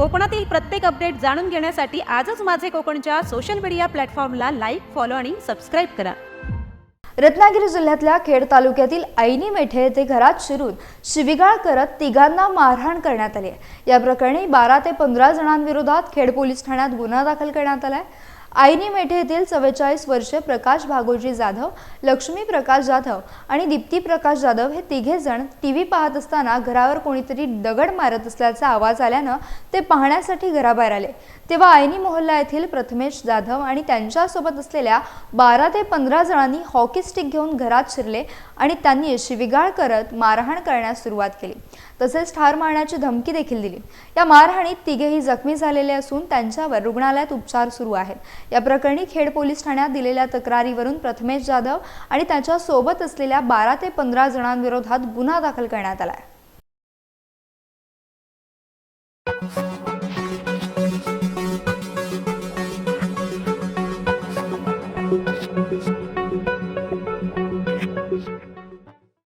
कोकणातील प्रत्येक अपडेट जाणून घेण्यासाठी आजच माझे कोकणच्या सोशल मीडिया प्लॅटफॉर्मला लाईक, फॉलो आणि सबस्क्राईब करा। रत्नागिरी जिल्ह्यातल्या खेड तालुक्यातील ऐनी मेठे येथे घरात शिरून शिवीगाळ करत तिघांना मारहाण करण्यात आली आहे। या प्रकरणी 12 ते 15 जणांविरोधात खेड पोलीस ठाण्यात गुन्हा दाखल करण्यात आला आहे। ऐनी मेठे येथील 44 वर्षीय प्रकाश भागोजी जाधव, लक्ष्मी प्रकाश जाधव आणि दीप्ती प्रकाश जाधव हे तिघे जण टीव्ही पाहत असताना घरावर कोणीतरी दगड मारत असल्याचा आवाज आल्यानं ते पाहण्यासाठी घराबाहेर आले। तेव्हा ऐनी मोहल्ला येथील प्रथमेश जाधव आणि त्यांच्यासोबत असलेल्या 12 ते 15 जणांनी हॉकी स्टिक घेऊन घरात शिरले आणि त्यांनी शिवीगाळ करत मारहाण करण्यास सुरुवात केली, तसेच ठार मारण्याची धमकी देखील दिली। या मारहाणीत तिघेही जखमी झालेले असून त्यांच्यावर रुग्णालयात उपचार सुरू आहेत। या प्रकरणी खेड पोलीस ठाण्यात दिलेल्या तक्रारीवरून प्रथमेश जाधव आणि त्याच्या सोबत असलेल्या 12 ते 15 जणांविरोधात गुन्हा दाखल करण्यात आला आहे।